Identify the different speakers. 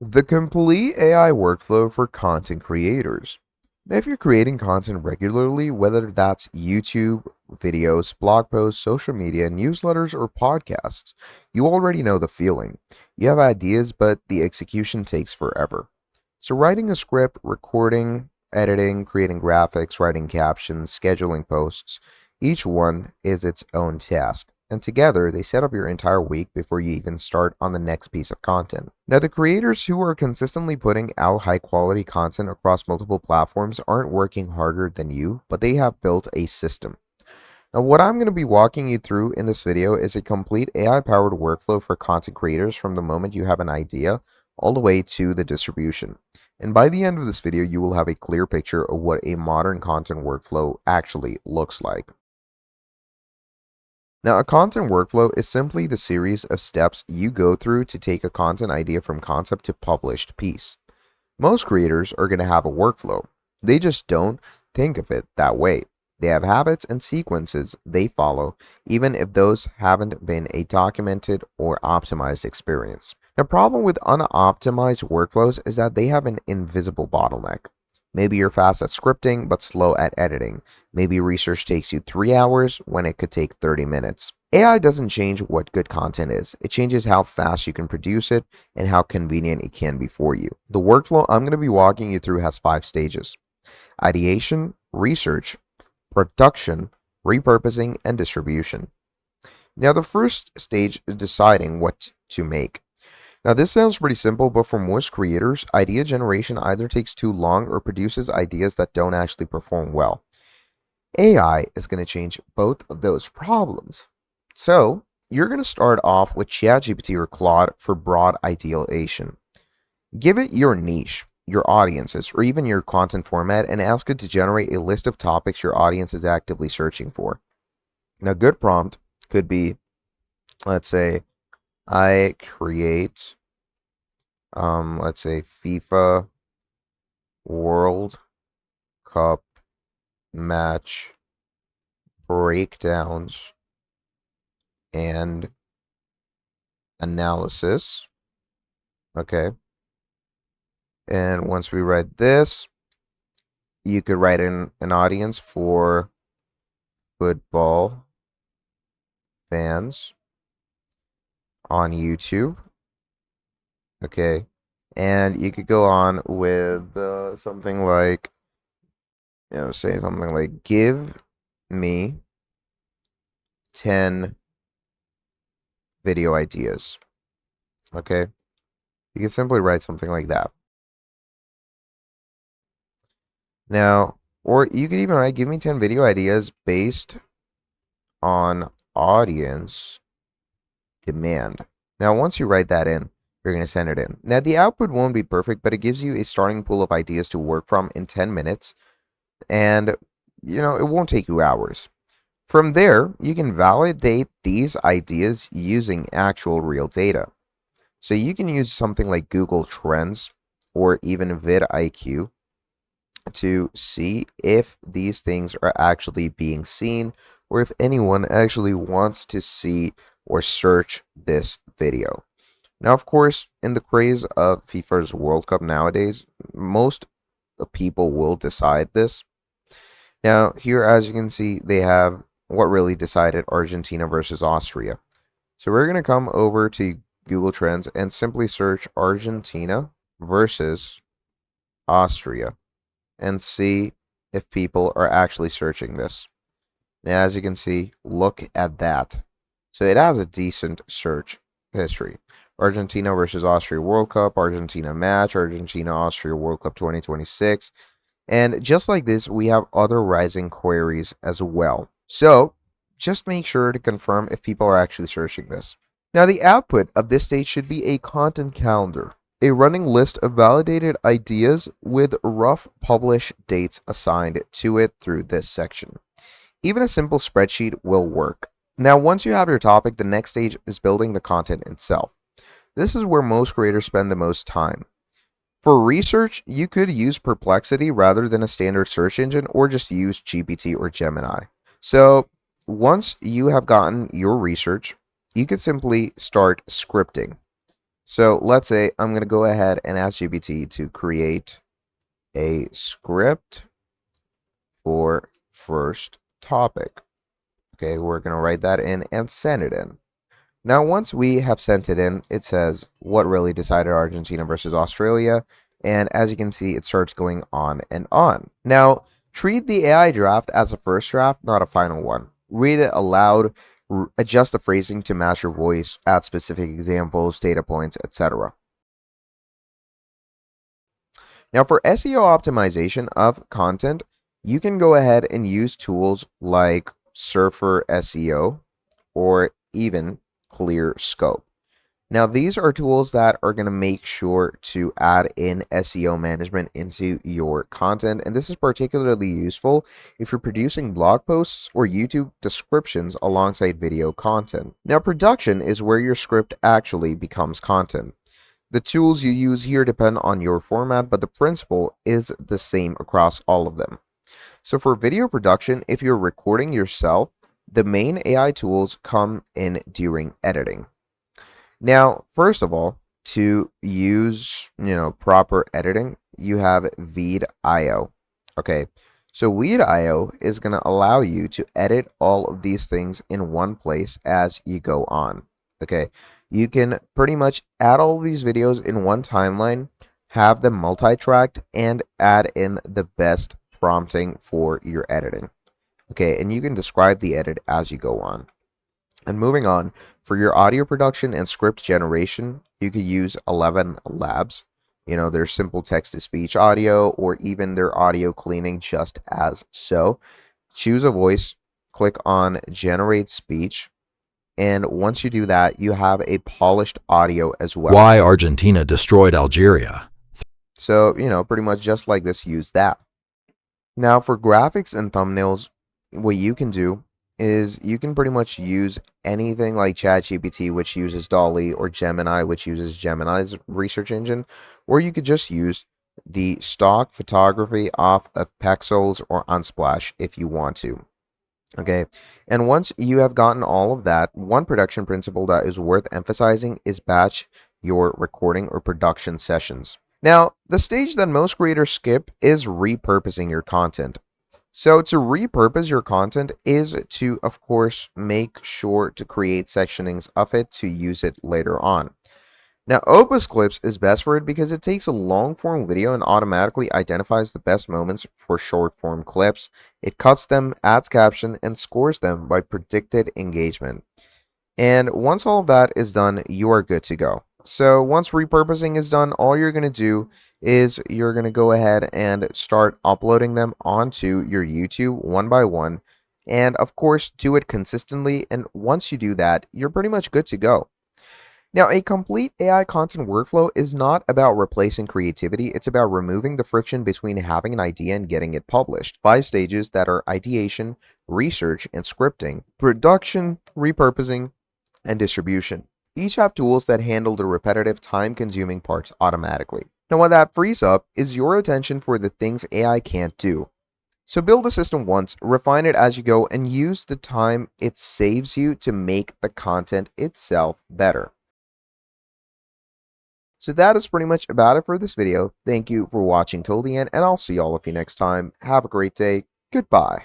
Speaker 1: The complete AI workflow for content creators. Now, if you're creating content regularly, whether that's YouTube, videos, blog posts, social media, newsletters, or podcasts, you already know the feeling. You have ideas, but the execution takes forever. So, writing a script, recording, editing, creating graphics, writing captions, scheduling posts, each one is its own task. And together, they set up your entire week before you even start on the next piece of content. Now, the creators who are consistently putting out high quality content across multiple platforms aren't working harder than you, but they have built a system. Now, what I'm going to be walking you through in this video is a complete AI powered workflow for content creators from the moment you have an idea all the way to the distribution. And by the end of this video, you will have a clear picture of what a modern content workflow actually looks like. Now, a content workflow is simply the series of steps you go through to take a content idea from concept to published piece. Most creators are going to have a workflow. They just don't think of it that way. They have habits and sequences they follow, even if those haven't been a documented or optimized experience. The problem with unoptimized workflows is that they have an invisible bottleneck. Maybe you're fast at scripting but slow at editing. Maybe research takes you 3 hours when it could take 30 minutes. AI doesn't change what good content is. It changes how fast you can produce it and how convenient it can be for you. The workflow I'm going to be walking you through has 5 stages: ideation, research, production, repurposing, and distribution. Now, the first stage is deciding what to make. Now, this sounds pretty simple, but for most creators, idea generation either takes too long or produces ideas that don't actually perform well. AI is going to change both of those problems. So, you're going to start off with ChatGPT or Claude for broad ideation. Give it your niche, your audiences, or even your content format, and ask it to generate a list of topics your audience is actively searching for. Now, good prompt could be, let's say, I create, let's say, FIFA World Cup match breakdowns and analysis. Okay. And once we write this, you could write in an audience for football fans on YouTube. Okay. And you could go on with something like, say something like, give me 10 video ideas. Okay. You can simply write something like that. Now, or you could even write, give me 10 video ideas based on audience demand. Now, once you write that in, you're going to send it in. Now, the output won't be perfect, but it gives you a starting pool of ideas to work from in 10 minutes. And, it won't take you hours. From there, you can validate these ideas using actual real data. So you can use something like Google Trends or even vidIQ to see if these things are actually being seen or if anyone actually wants to see or search this video. Now, of course, in the craze of FIFA's World Cup nowadays, most people will decide this. Now, here, as you can see, they have what really decided Argentina versus Austria. So we're going to come over to Google Trends and simply search Argentina versus Austria and see if people are actually searching this. Now, as you can see, look at that. So it has a decent search history. Argentina versus Austria World Cup, Argentina match, Argentina Austria World Cup 2026. And just like this, we have other rising queries as well. So just make sure to confirm if people are actually searching this. Now, the output of this stage should be a content calendar, a running list of validated ideas with rough publish dates assigned to it through this section. Even a simple spreadsheet will work. Now, once you have your topic, the next stage is building the content itself. This is where most creators spend the most time. For research, you could use Perplexity rather than a standard search engine, or just use GPT or Gemini. So once you have gotten your research, you could simply start scripting. So let's say I'm going to go ahead and ask GPT to create a script for first topic. Okay, we're going to write that in and send it in. Now, once we have sent it in, it says what really decided Argentina versus Australia. And as you can see, it starts going on and on. Now, treat the AI draft as a first draft, not a final one. Read it aloud, adjust the phrasing to match your voice, add specific examples, data points, etc. Now, for SEO optimization of content, you can go ahead and use tools like Surfer SEO or even Clear Scope. Now, these are tools that are going to make sure to add in SEO management into your content. And this is particularly useful if you're producing blog posts or YouTube descriptions alongside video content. Now, production is where your script actually becomes content. The tools you use here depend on your format, but the principle is the same across all of them. So for video production, if you're recording yourself, the main AI tools come in during editing. Now, first of all, to use, proper editing, you have VEED.io. Okay. So VEED.io is going to allow you to edit all of these things in one place as you go on. Okay. You can pretty much add all of these videos in one timeline, have them multi-tracked, and add in the best prompting for your editing. Okay. And you can describe the edit as you go on. And moving on, for your audio production and script generation, you could use 11 Labs. Their simple text-to-speech audio or even their audio cleaning just as so. Choose a voice, click on Generate Speech, and once you do that, you have a polished audio as well.
Speaker 2: Why Argentina destroyed Algeria.
Speaker 1: So, pretty much just like this, use that. Now, for graphics and thumbnails, what you can do is you can pretty much use anything like ChatGPT, which uses Dolly, or Gemini, which uses Gemini's research engine, or you could just use the stock photography off of Pexels or Unsplash if you want to. Okay, and once you have gotten all of that, one production principle that is worth emphasizing is batch your recording or production sessions. Now, the stage that most creators skip is repurposing your content. So to repurpose your content is to, of course, make sure to create sectionings of it to use it later on. Now, Opus Clips is best for it because it takes a long-form video and automatically identifies the best moments for short-form clips. It cuts them, adds caption, and scores them by predicted engagement. And once all of that is done, you are good to go. So once repurposing is done, all you're going to do is you're going to go ahead and start uploading them onto your YouTube one by one. And of course, do it consistently. And once you do that, you're pretty much good to go. Now, a complete AI content workflow is not about replacing creativity. It's about removing the friction between having an idea and getting it published. 5 stages that are ideation, research, and scripting, production, repurposing, and distribution. Each have tools that handle the repetitive, time-consuming parts automatically. Now, what that frees up is your attention for the things AI can't do. So build the system once, refine it as you go, and use the time it saves you to make the content itself better. So that is pretty much about it for this video. Thank you for watching till the end, and I'll see all of you next time. Have a great day. Goodbye.